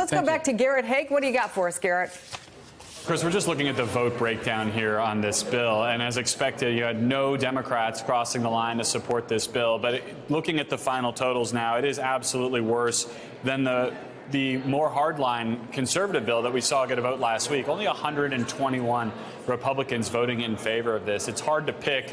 Let's go back to Garrett Haake. What do you got for us, Garrett? Chris, we're just looking at the vote breakdown here on this bill, and as expected, you had no Democrats crossing the line to support this bill. But looking at the final totals now, it is absolutely worse than the more hardline conservative bill that we saw get a vote last week. Only 121 Republicans voting in favor of this. It's hard to pick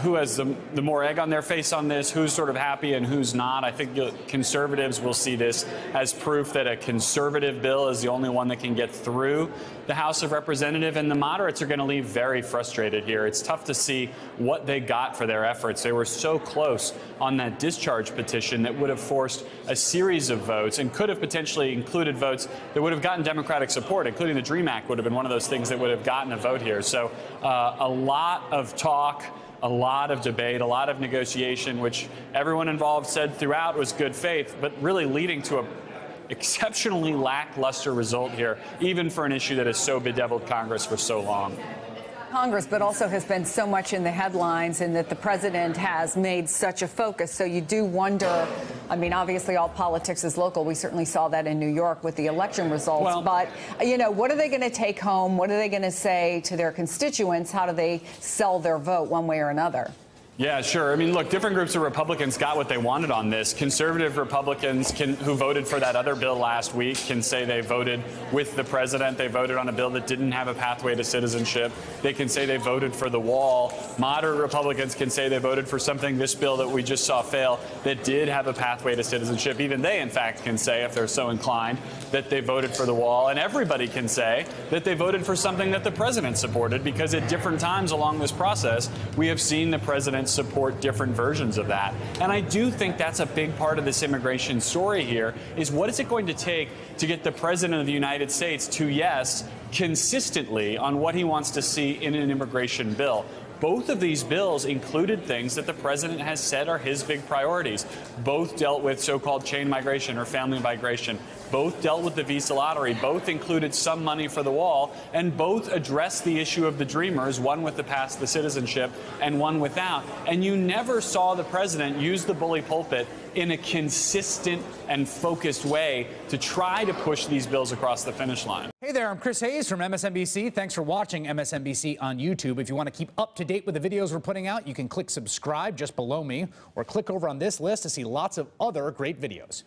who has the more egg on their face on this, who's sort of happy and who's not. I think conservatives will see this as proof that a conservative bill is the only one that can get through the House of Representatives, and the moderates are going to leave very frustrated here. It's tough to see what they got for their efforts. They were so close on that discharge petition that would have forced a series of votes and could have potentially included votes that would have gotten Democratic support, including the DREAM Act would have been one of those things that would have gotten a vote here. So a lot of talk, a lot of debate, a lot of negotiation, which everyone involved said throughout was good faith, but really leading to a exceptionally lackluster result here, even for an issue that has so bedeviled Congress for so long. Congress, but also has been so much in the headlines, and that the president has made such a focus. So you do wonder, I mean, obviously all politics is local. We certainly saw that in New York with the election results. Well, but, you know, what are they going to take home? What are they going to say to their constituents? How do they sell their vote one way or another? Yeah, sure. I mean, look, different groups of Republicans got what they wanted on this. Conservative Republicans who voted for that other bill last week can say they voted with the president. They voted on a bill that didn't have a pathway to citizenship. They can say they voted for the wall. Moderate Republicans can say they voted for something, this bill that we just saw fail, that did have a pathway to citizenship. Even they, in fact, can say, if they're so inclined, that they voted for the wall. And everybody can say that they voted for something that the president supported, because at different times along this process, we have seen the president support different versions of that. And I do think that's a big part of this immigration story here, is what is it going to take to get the president of the United States to yes consistently on what he wants to see in an immigration bill. Both of these bills included things that the president has said are his big priorities. Both dealt with so-called chain migration or family migration. Both dealt with the visa lottery. Both included some money for the wall, and both addressed the issue of the Dreamers, one with the pass to citizenship and one without. And you never saw the president use the bully pulpit in a consistent and focused way to try to push these bills across the finish line. Hey there, I'm Chris Hayes from MSNBC. Thanks for watching MSNBC on YouTube. If you want to keep up to date with the videos we're putting out, you can click subscribe just below me, or click over on this list to see lots of other great videos.